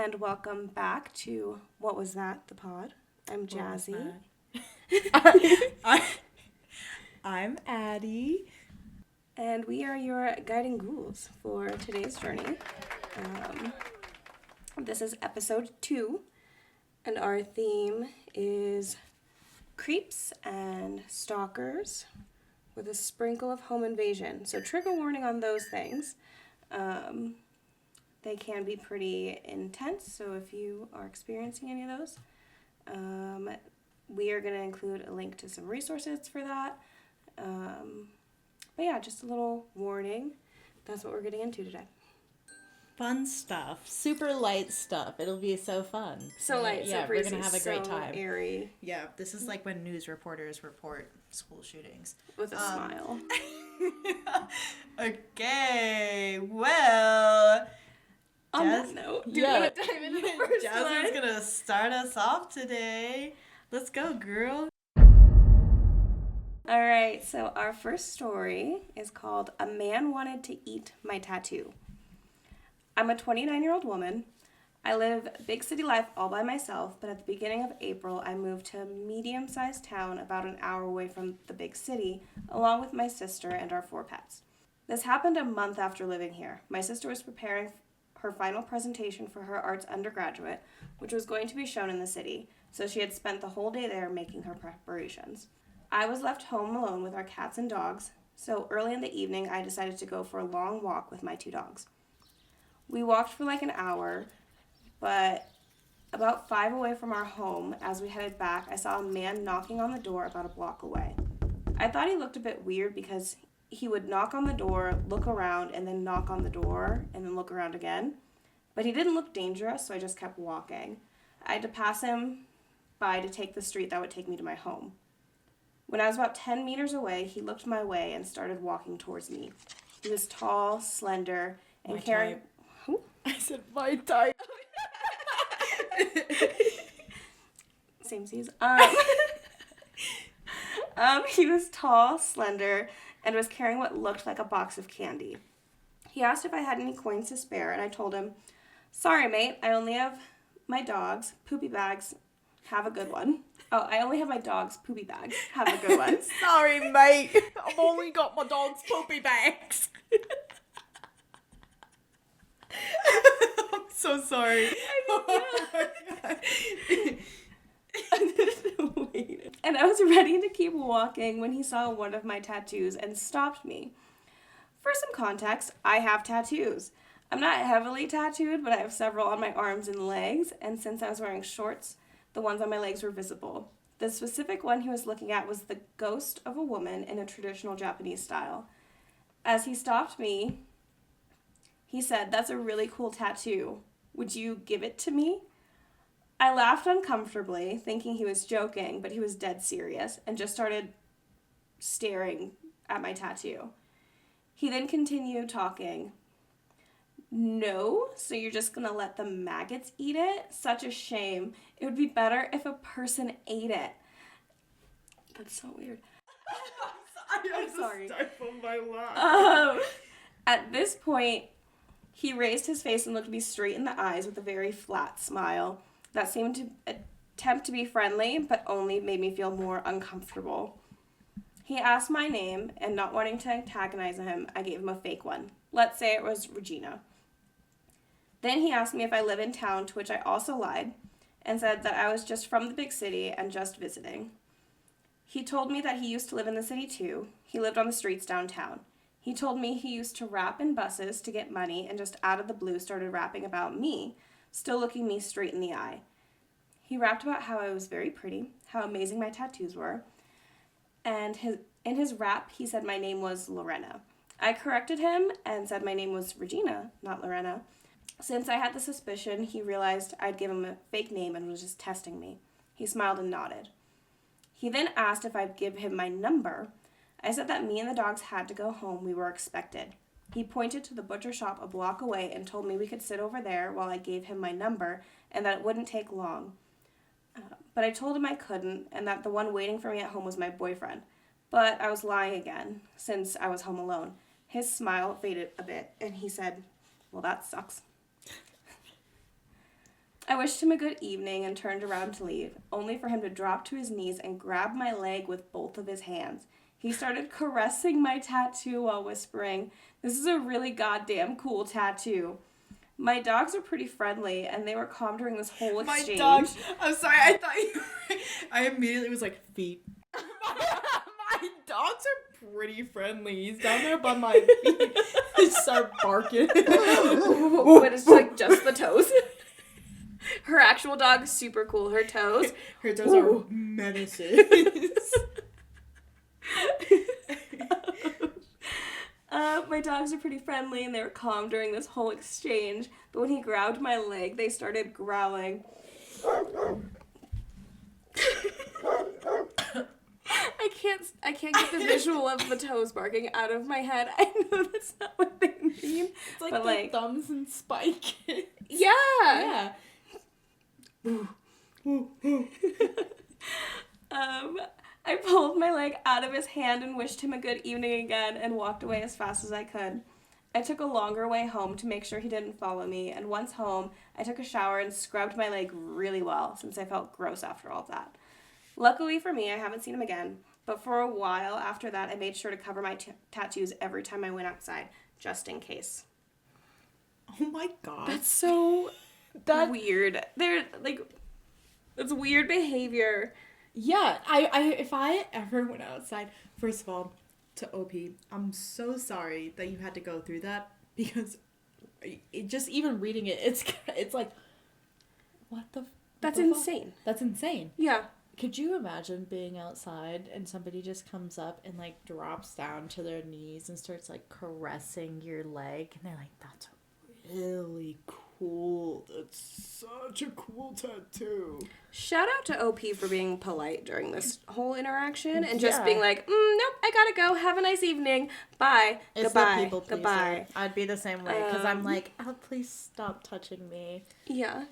and welcome back to What Was That, the pod. I'm Jazzy. I'm Addi. And we are your guiding ghouls for today's journey. This is episode 2, and our theme is creeps and stalkers with a sprinkle of home invasion. So trigger warning on those things. They can be pretty intense, so if you are experiencing any of those, we are going to include a link to some resources for that. But yeah, just a little warning. That's what we're getting into today. Fun stuff. Super light stuff. It'll be so fun. So light, so breezy, we're going to have a great time. Airy. Yeah, this is like when news reporters report school shootings. With a smile. Okay, well... On that note, do you want to dive into the first one? Jasmine's going to start us off today. Let's go, girl. All right, so our first story is called A Man Wanted to Eat My Tattoo. I'm a 29-year-old woman. I live big city life all by myself, but at the beginning of April, I moved to a medium-sized town about an hour away from the big city, along with my sister and our 4 pets. This happened a month after living here. My sister was preparing her final presentation for her arts undergraduate, which was going to be shown in the city, so she had spent the whole day there making her preparations. I was left home alone with our cats and dogs, so early in the evening I decided to go for a long walk with my 2 dogs. We walked for like an hour, but about 5 away from our home, as we headed back, I saw a man knocking on the door about a block away. I thought he looked a bit weird because he would knock on the door, look around, and then knock on the door, and then look around again. But he didn't look dangerous, so I just kept walking. I had to pass him by to take the street that would take me to my home. When I was about 10 meters away, he looked my way and started walking towards me. He was tall, slender, and carrying... Who? I said my type. Same seas. He was tall, slender, and was carrying what looked like a box of candy. He asked if I had any coins to spare, and I told him, "Sorry, mate, I only have my dogs' poopy bags. Have a good one." Oh, I only have my dog's poopy bags. Have a good one. Sorry, mate. I've only got my dog's poopy bags. I'm so sorry. And I was ready to keep walking when he saw one of my tattoos and stopped me. For some context, I have tattoos. I'm not heavily tattooed, but I have several on my arms and legs, and since I was wearing shorts, the ones on my legs were visible. The specific one he was looking at was the ghost of a woman in a traditional Japanese style. As he stopped me, he said, "That's a really cool tattoo. Would you give it to me?" I laughed uncomfortably, thinking he was joking, but he was dead serious, and just started staring at my tattoo. He then continued talking. "No, so you're just gonna let the maggots eat it? Such a shame. It would be better if a person ate it." That's so weird. I'm sorry. Stifled my laugh. At this point, he raised his face and looked me straight in the eyes with a very flat smile that seemed to attempt to be friendly, but only made me feel more uncomfortable. He asked my name, and not wanting to antagonize him, I gave him a fake one. Let's say it was Regina. Then he asked me if I live in town, to which I also lied, and said that I was just from the big city and just visiting. He told me that he used to live in the city too. He lived on the streets downtown. He told me he used to rap in buses to get money and just out of the blue started rapping about me, still looking me straight in the eye. He rapped about how I was very pretty, how amazing my tattoos were, and in his rap he said my name was Lorena. I corrected him and said my name was Regina, not Lorena. Since I had the suspicion, he realized I'd given him a fake name and was just testing me. He smiled and nodded. He then asked if I'd give him my number. I said that me and the dogs had to go home. We were expected. He pointed to the butcher shop a block away and told me we could sit over there while I gave him my number and that it wouldn't take long. But I told him I couldn't and that the one waiting for me at home was my boyfriend. But I was lying again, since I was home alone. His smile faded a bit and he said, "Well, that sucks." I wished him a good evening and turned around to leave, only for him to drop to his knees and grab my leg with both of his hands. He started caressing my tattoo while whispering, "This is a really goddamn cool tattoo." My dogs are pretty friendly, and they were calm during this whole exchange. My dogs, I'm sorry, I thought you I immediately was like, feet. My dogs are pretty friendly. He's down there by my feet. They start barking. But it's like just the toes. Her actual dog is super cool. Her toes. Her toes are menaces. My dogs are pretty friendly and they were calm during this whole exchange, but when he grabbed my leg, they started growling. I can't get the visual of the toes barking out of my head. I know that's not what they mean. It's like but the thumbs and spike. Yeah. I pulled my leg out of his hand and wished him a good evening again and walked away as fast as I could. I took a longer way home to make sure he didn't follow me, and once home, I took a shower and scrubbed my leg really well since I felt gross after all of that. Luckily for me, I haven't seen him again, but for a while after that, I made sure to cover my tattoos every time I went outside, just in case. Oh my god. That's so weird. They're like, it's weird behavior. Yeah, if I ever went outside, first of all, to OP, I'm so sorry that you had to go through that, because just even reading it, it's like, what the That's the insane. Fuck? That's insane. Yeah. Could you imagine being outside and somebody just comes up and like drops down to their knees and starts like caressing your leg, and they're like, "That's really cool. That's such a cool tattoo." Shout out to OP for being polite during this whole interaction and just being like, nope, I gotta go. Have a nice evening. Bye. It's Goodbye. the people pleaser. Goodbye. I'd be the same way, because I'm like, "Oh, please stop touching me." Yeah.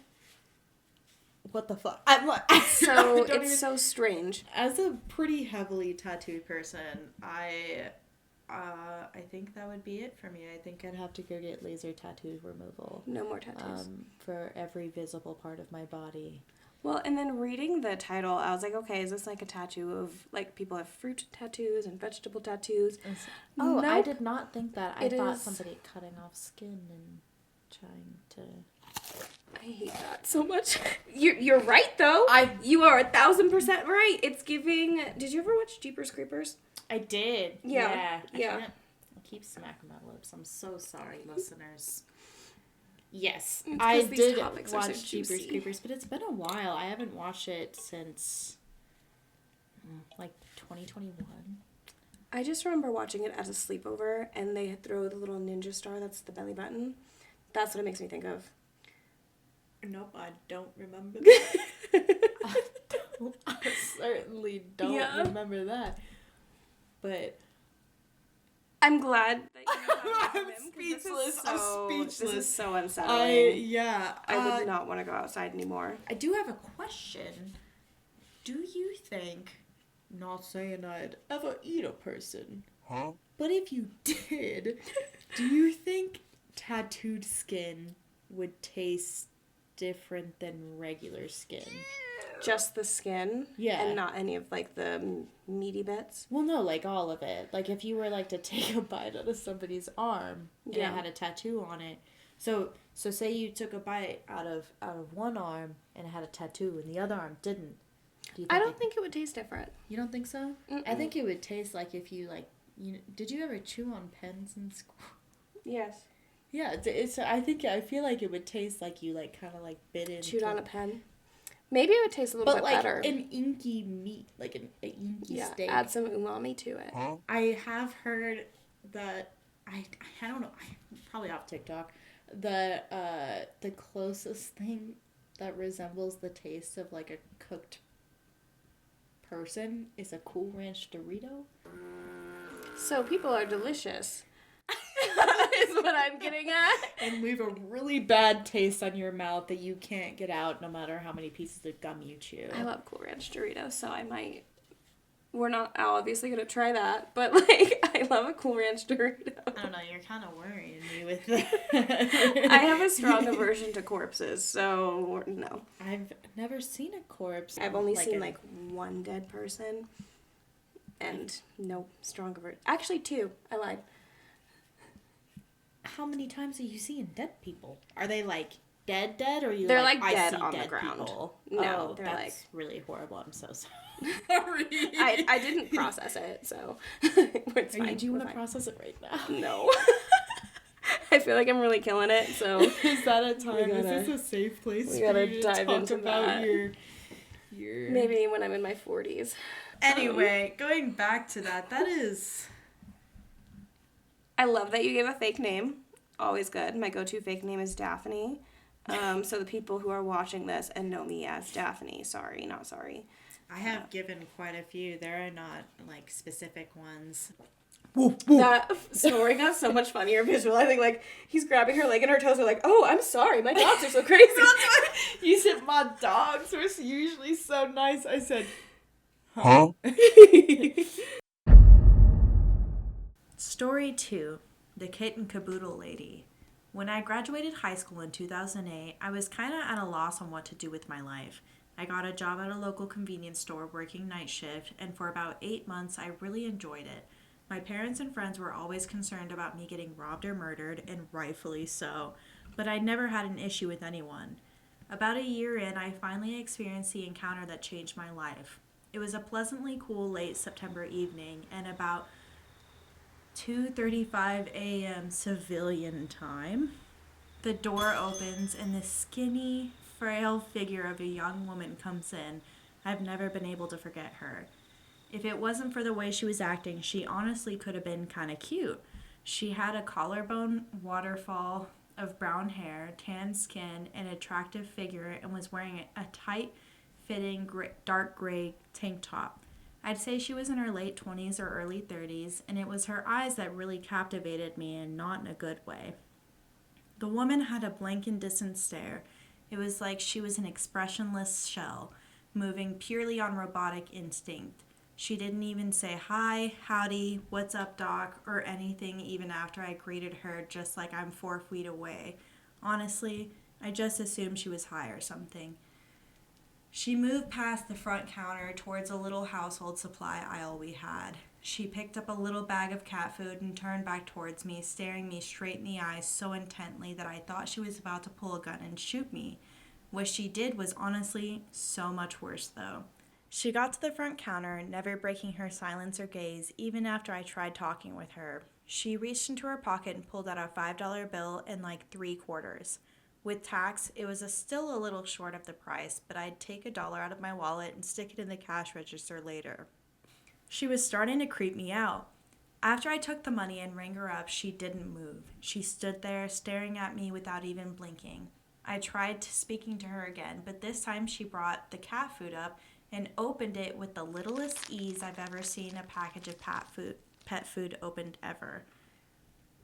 What the fuck? I'm like, So it's so strange. As a pretty heavily tattooed person, I think that would be it for me. I think I'd have to go get laser tattoo removal. No more tattoos. For every visible part of my body. Well, and then reading the title, I was like, okay, is this like a tattoo of, like, people have fruit tattoos and vegetable tattoos? Oh, nope. I did not think that. I thought is somebody cutting off skin and trying to... I hate that so much. You're right, though. You are 1,000% right. It's giving... Did you ever watch Jeepers Creepers? I did. Yeah. I keep smacking my lips. I'm so sorry, listeners. Yes, I did watch Jeepers Creepers, but it's been a while. I haven't watched it since, like, 2021. I just remember watching it as a sleepover, and they throw the little ninja star that's the belly button. That's what it makes me think of. Nope, I don't remember that. I certainly don't remember that. But... I'm glad that you know I'm speechless. This is so unsettling. I would not want to go outside anymore. I do have a question. Do you think, not saying I'd ever eat a person, but if you did, do you think tattooed skin would taste different than regular skin? Just the skin? Yeah. And not any of, like, the meaty bits? Well, no, like, all of it. Like, if you were, like, to take a bite out of somebody's arm and it had a tattoo on it. So say you took a bite out of one arm and it had a tattoo and the other arm didn't. I don't think it would taste different. You don't think so? Mm-mm. I think it would taste like if you, like, did you ever chew on pens in school? Yes. Yeah, I feel like it would taste like you, like, kind of, like, bit into... Chewed on a pen? Maybe it would taste a little bit better. But, like, an inky meat, like an inky steak. Yeah, add some umami to it. I have heard that, I don't know, probably off TikTok, the closest thing that resembles the taste of, like, a cooked person is a Cool Ranch Dorito. So people are delicious. Is what I'm getting at. And leave a really bad taste on your mouth that you can't get out no matter how many pieces of gum you chew. I love Cool Ranch Doritos, so I might We're not obviously going to try that, but, like, I love a Cool Ranch Dorito. I don't know, you're kind of worrying me with that. I have a strong aversion to corpses, so no. I've never seen a corpse. I've only seen, like, one dead person, and no strong aversion. Actually, two. I lied. How many times are you seeing dead people? Are they, like, dead, or are you They're, like, like, I dead see on dead the ground. people? No, Oh, they're, that's like... really horrible. I'm so sorry. I didn't process it, so it's fine. Do you want to We're fine. process it right now? No. I feel like I'm really killing it, so... Is that a time? Is this a safe place we for gotta you to dive talk into about that. your... Maybe when I'm in my 40s. Anyway, going back to that is... I love that you gave a fake name. Always good. My go-to fake name is Daphne. So the people who are watching this and know me as Daphne, sorry, not sorry. I have given quite a few. There are not, like, specific ones. That story got so much funnier visualizing, like, he's grabbing her leg and her toes are like, oh, I'm sorry, my dogs are so crazy. You said my dogs were usually so nice. I said, Huh? Story 2. The Kit and Caboodle Lady. When I graduated high school in 2008, I was kind of at a loss on what to do with my life. I got a job at a local convenience store working night shift, and for about 8 months I really enjoyed it. My parents and friends were always concerned about me getting robbed or murdered, and rightfully so, but I never had an issue with anyone. About a year in, I finally experienced the encounter that changed my life. It was a pleasantly cool late September evening, and about 2:35 a.m. civilian time, the door opens and this skinny, frail figure of a young woman comes in. I've never been able to forget her. If it wasn't for the way she was acting, she honestly could have been kind of cute. She had a collarbone waterfall of brown hair, tan skin, and attractive figure, and was wearing a tight-fitting dark gray tank top. I'd say she was in her late 20s or early 30s, and it was her eyes that really captivated me, and not in a good way. The woman had a blank and distant stare. It was like she was an expressionless shell, moving purely on robotic instinct. She didn't even say hi, howdy, what's up, doc, or anything even after I greeted her just like I'm 4 feet away. Honestly, I just assumed she was high or something. She moved past the front counter towards a little household supply aisle we had. She picked up a little bag of cat food and turned back towards me, staring me straight in the eyes so intently that I thought she was about to pull a gun and shoot me. What she did was honestly so much worse, though. She got to the front counter, never breaking her silence or gaze, even after I tried talking with her. She reached into her pocket and pulled out a $5 bill and like 3 quarters. With tax, it was still a little short of the price, but I'd take $1 out of my wallet and stick it in the cash register later. She was starting to creep me out. After I took the money and rang her up, she didn't move. She stood there, staring at me without even blinking. I tried speaking to her again, but this time she brought the cat food up and opened it with the littlest ease I've ever seen a package of pet food opened ever.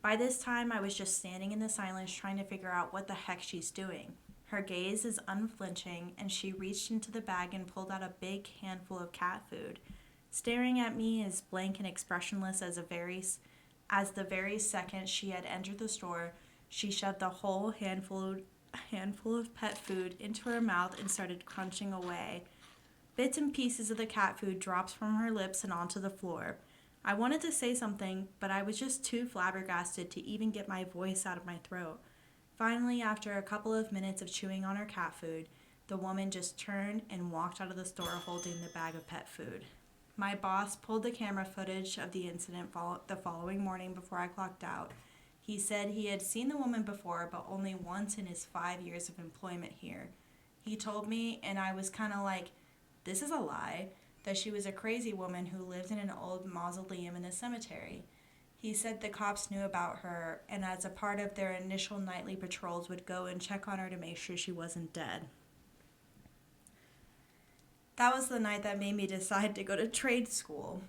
By this time, I was just standing in the silence trying to figure out what the heck she's doing. Her gaze is unflinching, and she reached into the bag and pulled out a big handful of cat food. Staring at me as blank and expressionless as the very second she had entered the store, she shoved the whole handful of pet food into her mouth and started crunching away. Bits and pieces of the cat food dropped from her lips and onto the floor. I wanted to say something, but I was just too flabbergasted to even get my voice out of my throat. Finally, after a couple of minutes of chewing on her cat food, the woman just turned and walked out of the store holding the bag of pet food. My boss pulled the camera footage of the incident the following morning before I clocked out. He said he had seen the woman before, but only once in his 5 years of employment here. He told me, and I was kind of like, this is a lie, that she was a crazy woman who lived in an old mausoleum in a cemetery. He said the cops knew about her, and as a part of their initial nightly patrols would go and check on her to make sure she wasn't dead. That was the night that made me decide to go to trade school.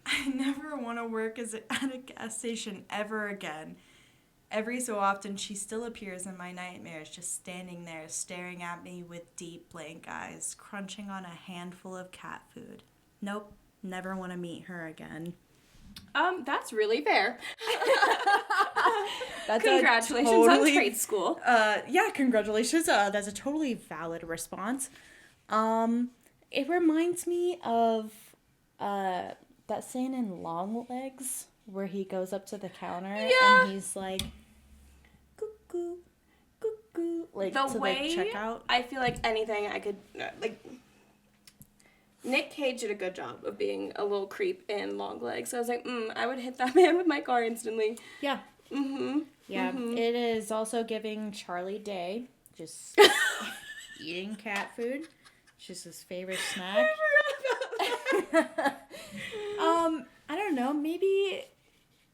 I never want to work at a gas station ever again. Every so often, she still appears in my nightmares, just standing there, staring at me with deep, blank eyes, crunching on a handful of cat food. Nope, Never want to meet her again. That's really fair. That's Congratulations on trade school. Yeah, congratulations. That's a totally valid response. It reminds me of that scene in Longlegs where he goes up to the counter and he's like, cuckoo, cuckoo, like The to way like check out. I feel like anything I could like. Nick Cage did a good job of being a little creep in Longlegs. So I was like, I would hit that man with my car instantly. Yeah. Mm-hmm. Yeah. Mm-hmm. It is also giving Charlie Day just eating cat food. It's just his favorite snack. I don't know. Maybe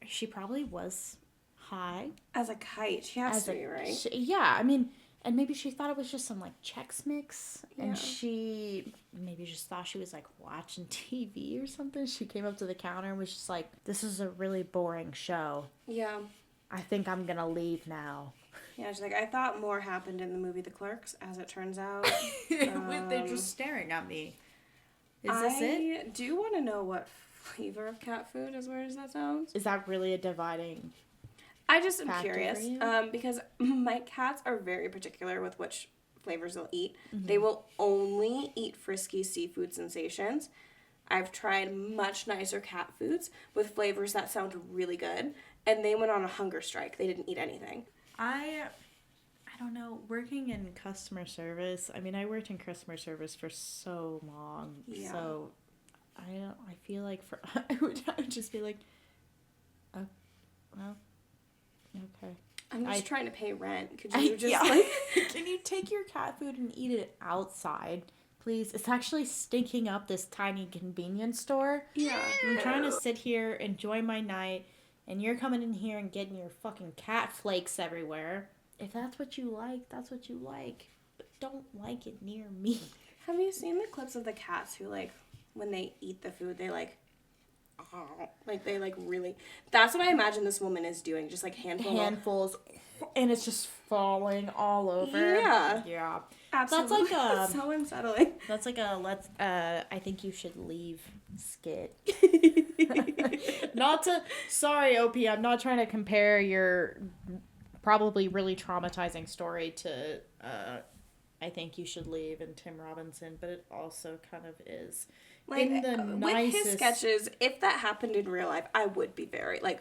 she probably was high. As a kite, she has to be, right? Yeah, I mean, and maybe she thought it was just some like Chex Mix, and Yeah. she maybe just thought she was like watching TV or something. She came up to the counter and was just like, "This is a really boring show. Yeah. I think I'm gonna leave now." Yeah, she's like, I thought more happened in the movie The Clerks, as it turns out. They're just staring at me. Is this it? I do want to know what flavor of cat food, as weird as that sounds. Is that really a dividing? I just am factor curious, for you? because my cats are very particular with which flavors they'll eat. They will only eat frisky seafood sensations. I've tried much nicer cat foods with flavors that sound really good, and they went on a hunger strike. They didn't eat anything. I don't know. Working in customer service. I mean, I worked in customer service for so long. Yeah. So I feel like I would just be like, oh, well, okay. I'm just I- trying to pay rent. Could you just yeah. like... Can you take your cat food and eat it outside, please? It's actually stinking up this tiny convenience store. Yeah. I'm trying to sit here, enjoy my night, and you're coming in here and getting your fucking cat flakes everywhere. If that's what you like, that's what you like. But don't like it near me. Have you seen the clips of the cats who, like, when they eat the food, they, like they, like, really... That's what I imagine this woman is doing, just, like, Handfuls, and it's just falling all over. Yeah. Yeah. Absolutely. That's like so unsettling. That's like I think you should leave skit. Sorry, OP, I'm not trying to compare your probably really traumatizing story to I think you should leave and Tim Robinson, but it also kind of is. Like, In the with nicest... his sketches, if that happened in real life, I would be very, like,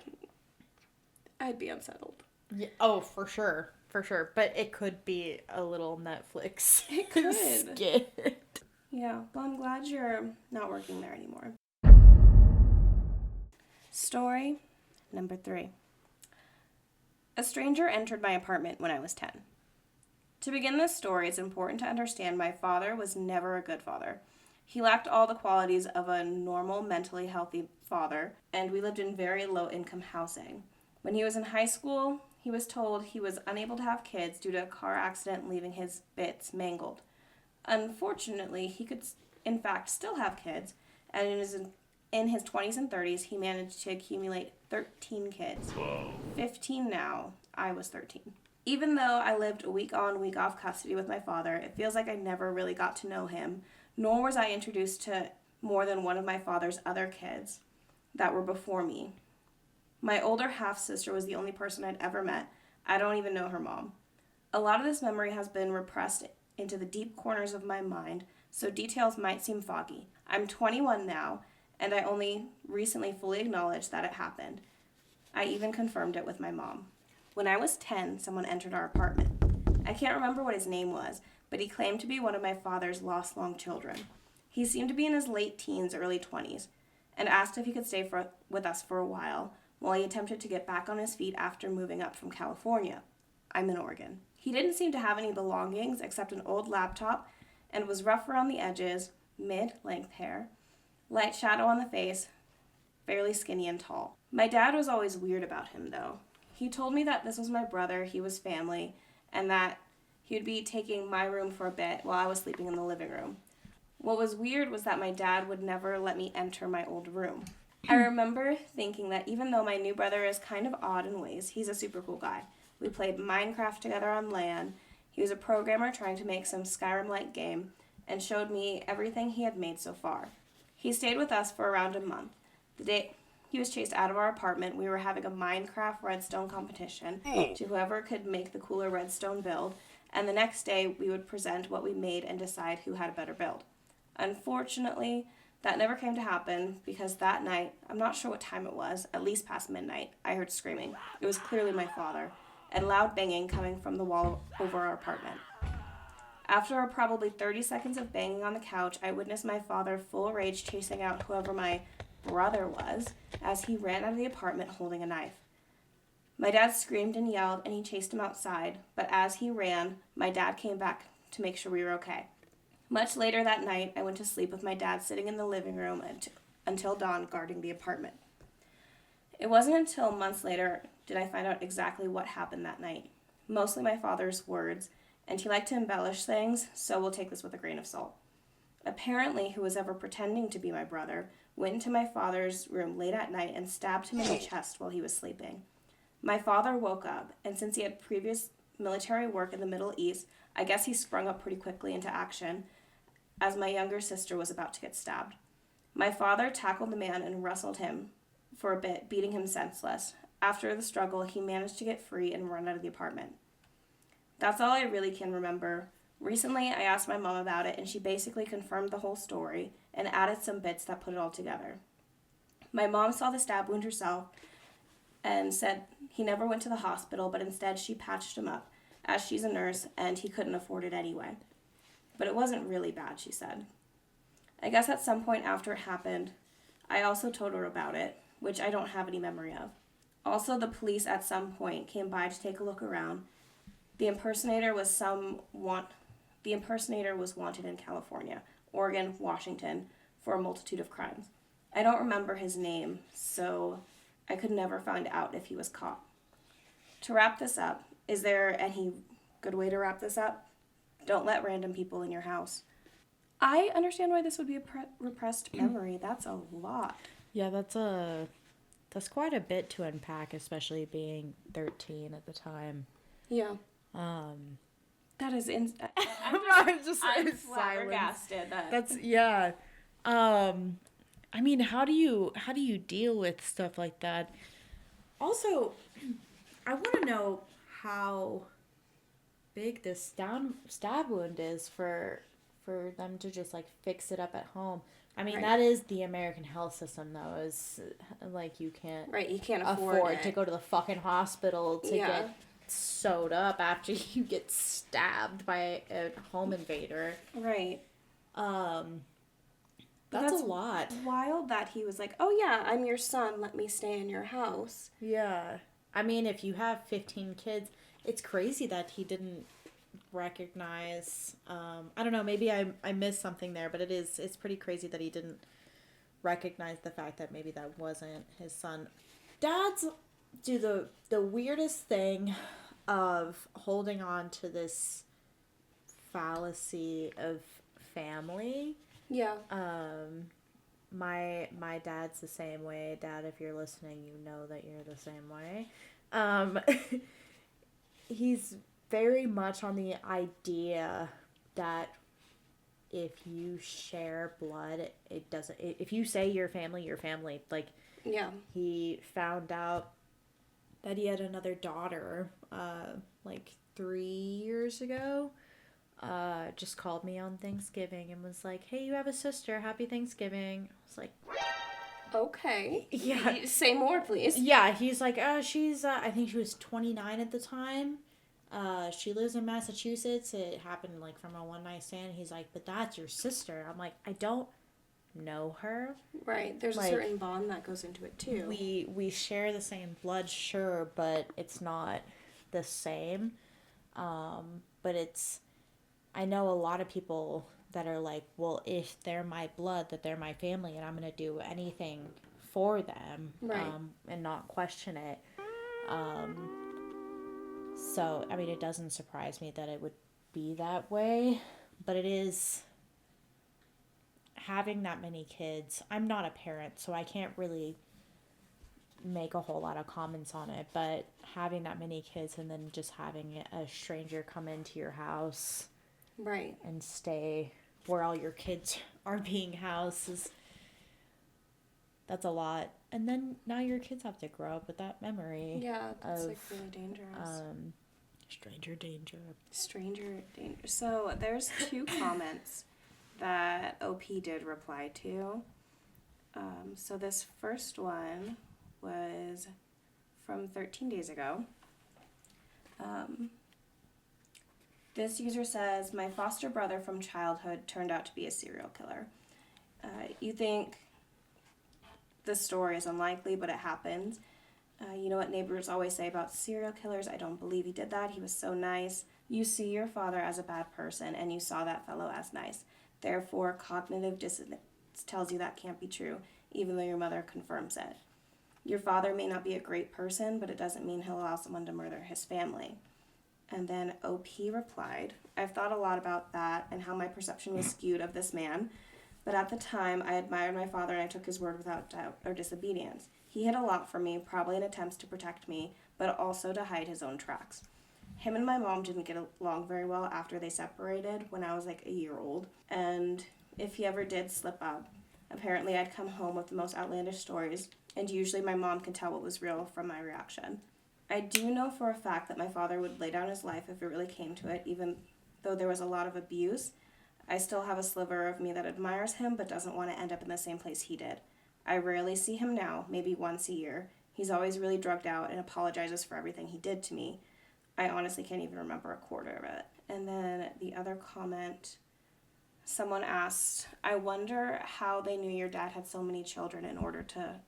I'd be unsettled. Yeah, oh, for sure. For sure. But it could be a little Netflix It could. skit. Yeah, well, I'm glad you're not working there anymore. Story number 3. A stranger entered my apartment when I was 10. To begin this story, it's important to understand my father was never a good father. He lacked all the qualities of a normal, mentally healthy father, and we lived in very low-income housing. When he was in high school, he was told he was unable to have kids due to a car accident leaving his bits mangled. Unfortunately, he could, in fact, still have kids, and in his 20s and 30s, he managed to accumulate 13 kids. Whoa. 15 now. I was 13. Even though I lived a week on, week off custody with my father, it feels like I never really got to know him, nor was I introduced to more than one of my father's other kids that were before me. My older half-sister was the only person I'd ever met. I don't even know her mom. A lot of this memory has been repressed into the deep corners of my mind, so details might seem foggy. I'm 21 now, and I only recently fully acknowledged that it happened. I even confirmed it with my mom. When I was 10, someone entered our apartment. I can't remember what his name was, but he claimed to be one of my father's lost long children. He seemed to be in his late teens, early 20s, and asked if he could stay with us for a while he attempted to get back on his feet after moving up from California. I'm in Oregon. He didn't seem to have any belongings except an old laptop and was rough around the edges, mid-length hair, light shadow on the face, fairly skinny and tall. My dad was always weird about him, though. He told me that this was my brother, he was family, and that he would be taking my room for a bit while I was sleeping in the living room. What was weird was that my dad would never let me enter my old room. I remember thinking that even though my new brother is kind of odd in ways, he's a super cool guy. We played Minecraft together on LAN. He was a programmer trying to make some Skyrim-like game and showed me everything he had made so far. He stayed with us for around a month. The day he was chased out of our apartment, we were having a Minecraft redstone competition to whoever could make the cooler redstone build, and the next day we would present what we made and decide who had a better build. Unfortunately, that never came to happen because that night, I'm not sure what time it was, at least past midnight, I heard screaming. It was clearly my father, and loud banging coming from the wall over our apartment. After probably 30 seconds of banging on the couch, I witnessed my father full rage chasing out whoever my brother was as he ran out of the apartment holding a knife. My dad screamed and yelled and he chased him outside, but as he ran, my dad came back to make sure we were okay. Much later that night, I went to sleep with my dad sitting in the living room until dawn guarding the apartment. It wasn't until months later did I find out exactly what happened that night. Mostly my father's words, and he liked to embellish things, so we'll take this with a grain of salt. Apparently, who was ever pretending to be my brother went into my father's room late at night and stabbed him in the chest while he was sleeping. My father woke up, and since he had previous military work in the Middle East, I guess he sprung up pretty quickly into action as my younger sister was about to get stabbed. My father tackled the man and wrestled him for a bit, beating him senseless. After the struggle, he managed to get free and run out of the apartment. That's all I really can remember. Recently, I asked my mom about it, and she basically confirmed the whole story and added some bits that put it all together. My mom saw the stab wound herself and said he never went to the hospital, but instead she patched him up, as she's a nurse and he couldn't afford it anyway. But it wasn't really bad, she said. I guess at some point after it happened, I also told her about it, which I don't have any memory of. Also, the police at some point came by to take a look around. The impersonator was wanted in California, Oregon, Washington, for a multitude of crimes. I don't remember his name, so I could never find out if he was caught. To wrap this up, is there any good way to wrap this up? Don't let random people in your house. I understand why this would be a repressed memory. That's a lot. Yeah, that's quite a bit to unpack, especially being 13 at the time. Yeah. That is I'm flabbergasted. That's yeah. I mean, how do you deal with stuff like that? Also, I want to know how big this stab wound is for them to just like fix it up at home. I mean, that is the American health system, though. Is like you can't afford to go to the fucking hospital to get sewed up after you get stabbed by a home invader. Right. That's a lot. Wild that he was like, "Oh yeah, I'm your son. Let me stay in your house." Yeah. I mean, if you have 15 kids, it's crazy that he didn't recognize. I don't know. Maybe I missed something there, but it's pretty crazy that he didn't recognize the fact that maybe that wasn't his son. Dads do the weirdest thing of holding on to this fallacy of family. Yeah. My dad's the same way. Dad, if you're listening, you know that you're the same way. He's very much on the idea that if you share blood, it doesn't. If you say your family. Like, yeah. He found out that he had another daughter, like 3 years ago. Just called me on Thanksgiving and was like, "Hey, you have a sister. Happy Thanksgiving." I was like, "Okay." Yeah. Say more, please. Yeah, he's like, she's, I think she was 29 at the time. She lives in Massachusetts. It happened, like, from a one-night stand. He's like, "But that's your sister." I'm like, I don't know her. Right. There's a certain bond that goes into it, too. We share the same blood, sure, but it's not the same. But it's... I know a lot of people that are like, well, if they're my blood, that they're my family, and I'm going to do anything for them, right. And not question it. So, I mean, it doesn't surprise me that it would be that way, but it is having that many kids. I'm not a parent, so I can't really make a whole lot of comments on it, but having that many kids and then just having a stranger come into your house... Right. And stay where all your kids are being housed That's a lot. And then now your kids have to grow up with that memory. Yeah, that's of, like really dangerous. Stranger danger. Stranger danger. So there's 2 comments that OP did reply to. So this first one was from 13 days ago. This user says, my foster brother from childhood turned out to be a serial killer. You think this story is unlikely, but it happens. You know what neighbors always say about serial killers? I don't believe he did that. He was so nice. You see your father as a bad person, and you saw that fellow as nice. Therefore, cognitive dissonance tells you that can't be true, even though your mother confirms it. Your father may not be a great person, but it doesn't mean he'll allow someone to murder his family. And then OP replied, I've thought a lot about that and how my perception was skewed of this man, but at the time I admired my father and I took his word without doubt or disobedience. He hid a lot from me, probably in attempts to protect me, but also to hide his own tracks. Him and my mom didn't get along very well after they separated when I was like a year old, and if he ever did slip up, apparently I'd come home with the most outlandish stories, and usually my mom can tell what was real from my reaction. I do know for a fact that my father would lay down his life if it really came to it, even though there was a lot of abuse. I still have a sliver of me that admires him but doesn't want to end up in the same place he did. I rarely see him now, maybe once a year. He's always really drugged out and apologizes for everything he did to me. I honestly can't even remember a quarter of it. And then the other comment, someone asked, I wonder how they knew your dad had so many children in order to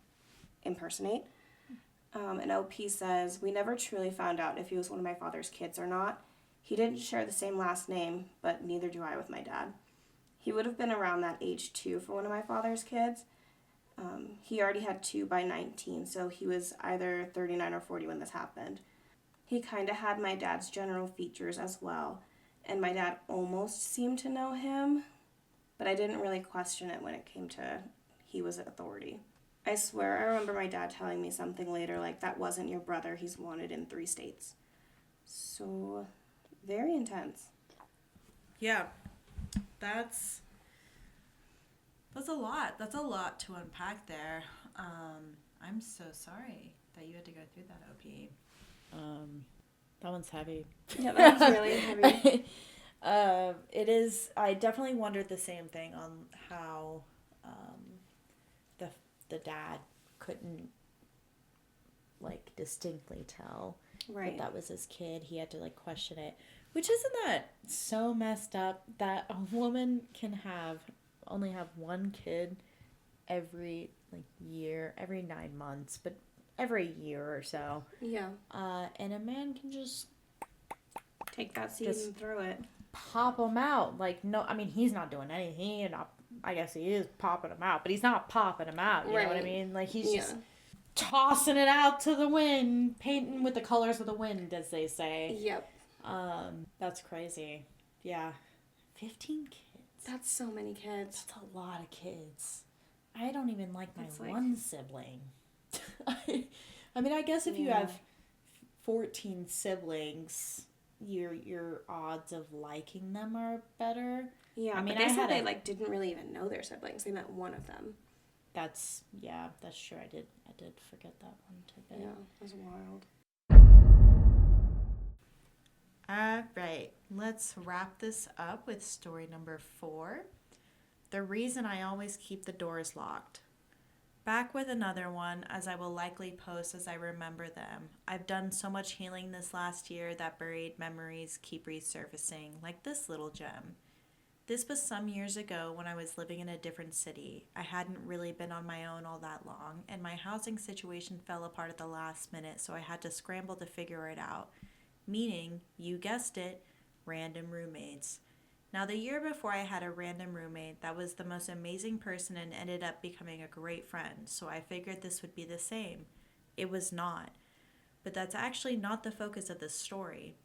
impersonate. And OP says, we never truly found out if he was one of my father's kids or not. He didn't share the same last name, but neither do I with my dad. He would have been around that age too for one of my father's kids. He already had 2 by 19, so he was either 39 or 40 when this happened. He kind of had my dad's general features as well, and my dad almost seemed to know him, but I didn't really question it when it came to he was authority. I swear I remember my dad telling me something later like, that wasn't your brother, he's wanted in 3 states. So, very intense. Yeah, that's a lot. That's a lot to unpack there. I'm so sorry that you had to go through that, OP. That one's heavy. Yeah, that was really heavy. It is. I definitely wondered the same thing on how the dad couldn't like distinctly tell Right. that was his kid. He had to like question it, which isn't that so messed up that a woman can only have one kid every like year, every 9 months, but every year or so. Yeah. And a man can just Take that seed and throw it. pop him out. Like, no, I mean, he's not doing anything. I guess he is popping him out, but he's not popping him out. You know what I mean? Like, he's just tossing it out to the wind, painting with the colors of the wind, as they say. Yep. That's crazy. Yeah. 15 kids. That's so many kids. That's a lot of kids. I don't even like my That's like... one sibling. I mean, I guess if you have 14 siblings, your odds of liking them are better. Yeah, I mean, but they said they like didn't really even know their siblings. They met one of them. That's true. I did forget that one tidbit. Yeah, it was wild. All right, let's wrap this up with story number 4. The reason I always keep the doors locked. Back with another one, as I will likely post as I remember them. I've done so much healing this last year that buried memories keep resurfacing, like this little gem. This was some years ago when I was living in a different city. I hadn't really been on my own all that long, and my housing situation fell apart at the last minute, so I had to scramble to figure it out. Meaning, you guessed it, random roommates. Now, the year before I had a random roommate that was the most amazing person and ended up becoming a great friend, so I figured this would be the same. It was not. But that's actually not the focus of this story.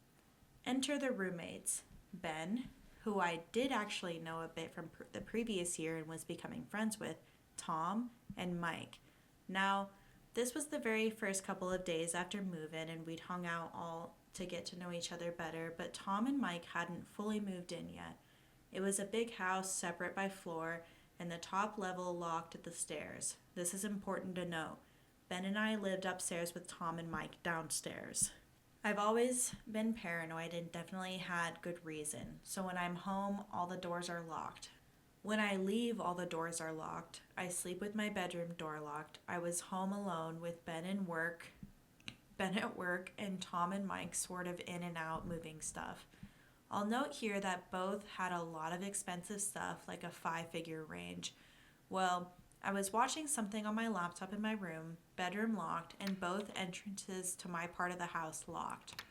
Enter the roommates. Ben, who I did actually know a bit from the previous year and was becoming friends with, Tom, and Mike. Now, this was the very first couple of days after move-in, and we'd hung out all to get to know each other better, but Tom and Mike hadn't fully moved in yet. It was a big house, separate by floor, and the top level locked at the stairs. This is important to note. Ben and I lived upstairs with Tom and Mike downstairs. I've always been paranoid and definitely had good reason. So when I'm home, all the doors are locked. When I leave, all the doors are locked. I sleep with my bedroom door locked. I was home alone with Ben at work, and Tom and Mike sort of in and out moving stuff. I'll note here that both had a lot of expensive stuff, like a 5-figure range. Well, I was watching something on my laptop in my room, bedroom locked, and both entrances to my part of the house locked.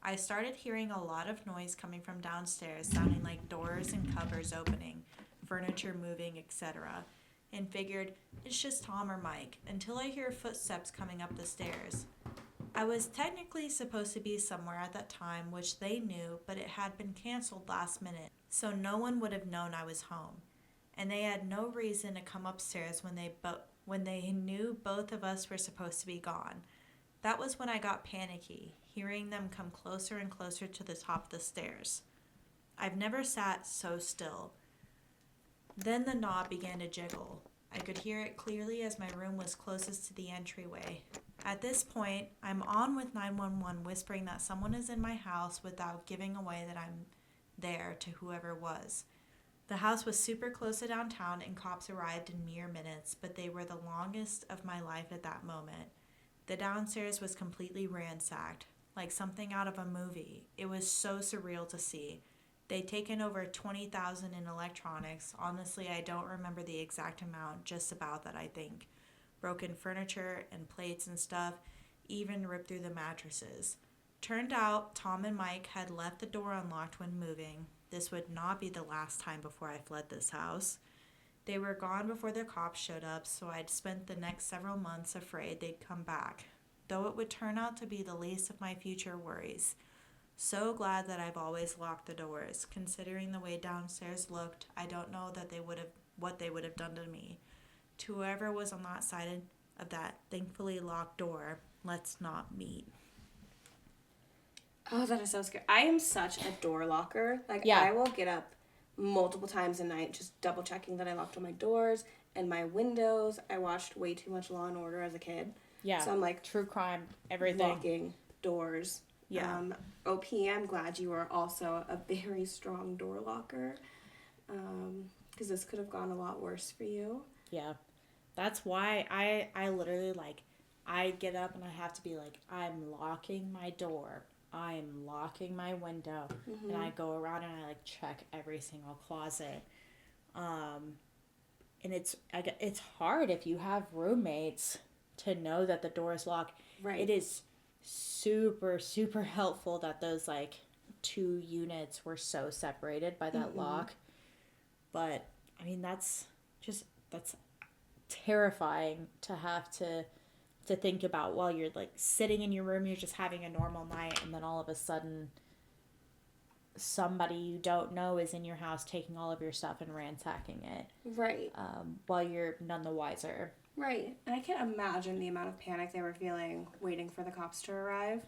I started hearing a lot of noise coming from downstairs, sounding like doors and cupboards opening, furniture moving, etc., and figured it's just Tom or Mike until I hear footsteps coming up the stairs. I was technically supposed to be somewhere at that time, which they knew, but it had been canceled last minute, so no one would have known I was home. And they had no reason to come upstairs when they knew both of us were supposed to be gone. That was when I got panicky, hearing them come closer and closer to the top of the stairs. I've never sat so still. Then the knob began to jiggle. I could hear it clearly as my room was closest to the entryway. At this point, I'm on with 911 whispering that someone is in my house without giving away that I'm there to whoever was. The house was super close to downtown and cops arrived in mere minutes, but they were the longest of my life at that moment. The downstairs was completely ransacked, like something out of a movie. It was so surreal to see. They'd taken over $20,000 in electronics. Honestly, I don't remember the exact amount, just about that, I think. Broken furniture and plates and stuff, even ripped through the mattresses. Turned out, Tom and Mike had left the door unlocked when moving. This would not be the last time before I fled this house. They were gone before the cops showed up, so I'd spent the next several months afraid they'd come back, though it would turn out to be the least of my future worries. So glad that I've always locked the doors. Considering the way downstairs looked, I don't know that what they would have done to me. To whoever was on that side of that thankfully locked door, let's not meet. Oh, that is so scary. I am such a door locker. Like, Yeah. I will get up multiple times a night just double checking that I locked all my doors and my windows. I watched way too much Law and Order as a kid. Yeah. So I'm like, true crime, everything. locking doors. Yeah. OP, I'm glad you are also a very strong door locker. Because this could have gone a lot worse for you. Yeah. That's why I literally, like, I get up and I have to be like, I'm locking my door. I'm locking my window. Mm-hmm. And I go around and I, like, check every single closet. And it's hard if you have roommates to know that the door is locked. Right. It is super, super helpful that those, like, 2 units were so separated by that lock. But, I mean, that's terrifying to have to think about while you're, like, sitting in your room, you're just having a normal night, and then all of a sudden somebody you don't know is in your house taking all of your stuff and ransacking it. Right. While you're none the wiser. Right. And I can't imagine the amount of panic they were feeling waiting for the cops to arrive.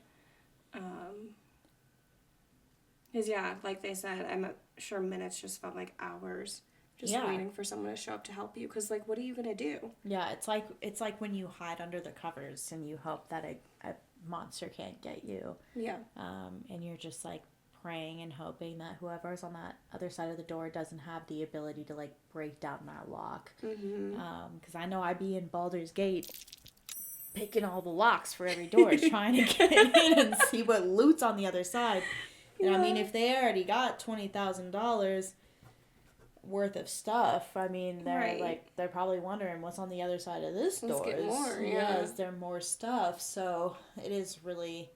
Because, yeah, like they said, I'm sure minutes just felt like hours. Just waiting for someone to show up to help you. Because, like, what are you going to do? Yeah, it's like when you hide under the covers and you hope that a monster can't get you. Yeah. And you're just, like, praying and hoping that whoever's on that other side of the door doesn't have the ability to, like, break down that lock. Because I know I'd be in Baldur's Gate picking all the locks for every door, trying to get in and see what loot's on the other side. And I mean, if they already got $20,000 worth of stuff, I mean, they're probably wondering what's on the other side of this door. Let's get more, Is there more stuff? So it is really,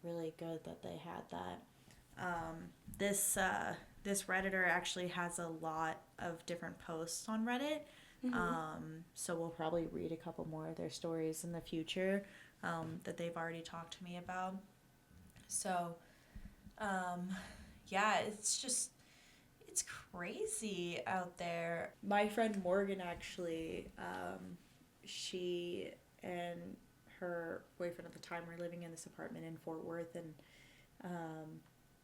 really good that they had that. This Redditor actually has a lot of different posts on Reddit. So we'll probably read a couple more of their stories in the future that they've already talked to me about. So, yeah, it's crazy out there. My friend Morgan actually, she and her boyfriend at the time were living in this apartment in Fort Worth, and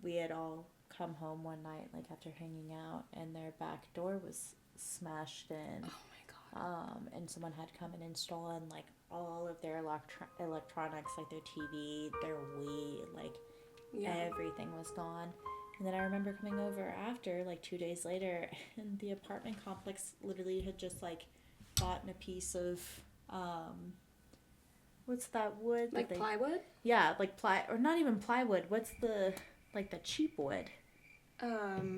we had all come home one night, like, after hanging out, and their back door was smashed in. Oh my god. And someone had come and install in like all of their electronics, like their TV, their Wii, like everything was gone. And then I remember coming over after, like 2 days later, and the apartment complex literally had just like gotten a piece of, what's that wood? Like plywood? Yeah, like or not even plywood. What's the cheap wood?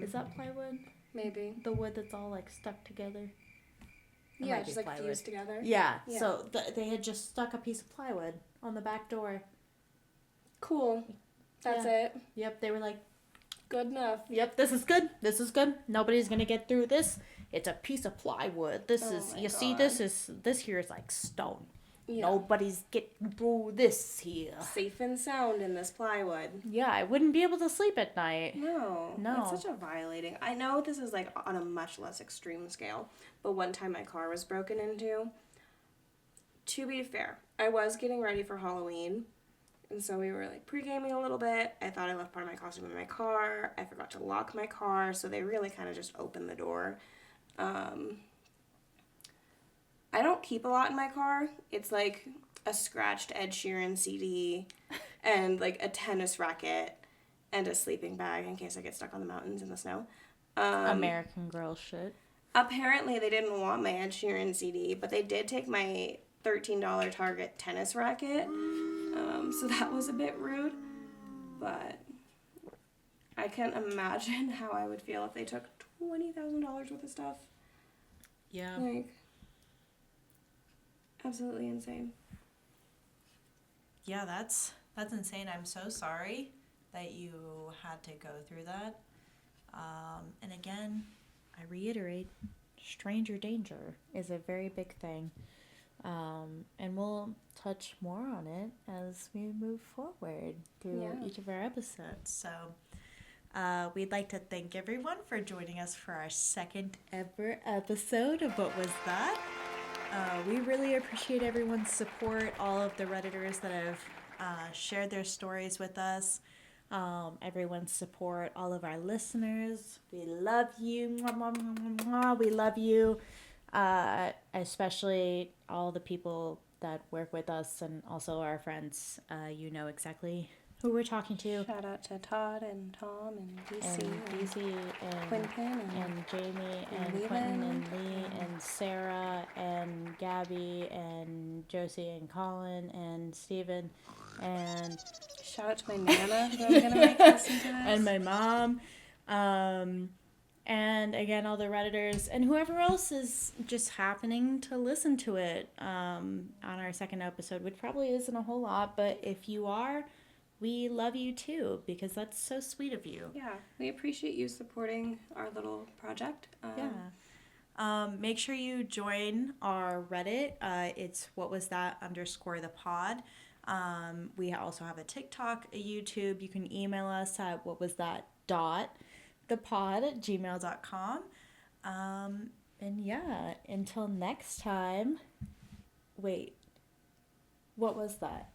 Is that plywood? Maybe. The wood that's all like stuck together. Yeah, just like fused together. Yeah. So they had just stuck a piece of plywood on the back door. Cool. That's it. Yep. They were like, good enough. yep, this is good. This is good. Nobody's gonna get through this. It's a piece of plywood. This see, this here is like stone. Yeah. Nobody's getting through this here. Safe and sound in this plywood. Yeah, I wouldn't be able to sleep at night. No. It's such a violating. I know this is like on a much less extreme scale, but one time my car was broken into. To be fair, I was getting ready for Halloween, and so we were like pre-gaming a little bit. I thought I left part of my costume in my car. I forgot to lock my car, so they really kind of just opened the door. I don't keep a lot in my car. It's like a scratched Ed Sheeran CD and like a tennis racket and a sleeping bag in case I get stuck on the mountains in the snow. American Girl shit. Apparently they didn't want my Ed Sheeran CD, but they did take my $13 Target tennis racket. So that was a bit rude. But I can't imagine how I would feel if they took $20,000 worth of stuff. Yeah. Like, absolutely insane. Yeah, that's insane. I'm so sorry that you had to go through that. And again, I reiterate, stranger danger is a very big thing. And we'll touch more on it as we move forward through each of our episodes. So we'd like to thank everyone for joining us for our second ever episode of What Was That? We really appreciate everyone's support, all of the Redditors that have shared their stories with us, everyone's support, all of our listeners. We love you. Mwah, mwah, mwah, mwah. We love you. Especially all the people that work with us and also our friends. You know exactly who we're talking to. Shout out to Todd and Tom and DC and Quentin and Jamie and Quentin and Lee and Sarah and Gabby and Josie and Colin and Steven and shout out to my Nana who I'm gonna make listen to this. And my mom. And again, all the Redditors and whoever else is just happening to listen to it on our second episode, which probably isn't a whole lot, but if you are, we love you too, because that's so sweet of you. Yeah, we appreciate you supporting our little project. Make sure you join our Reddit. It's whatwasthat_the_pod. We also have a TikTok, a YouTube. You can email us at whatwasthat.thepod@gmail.com. And yeah, until next time. Wait, what was that?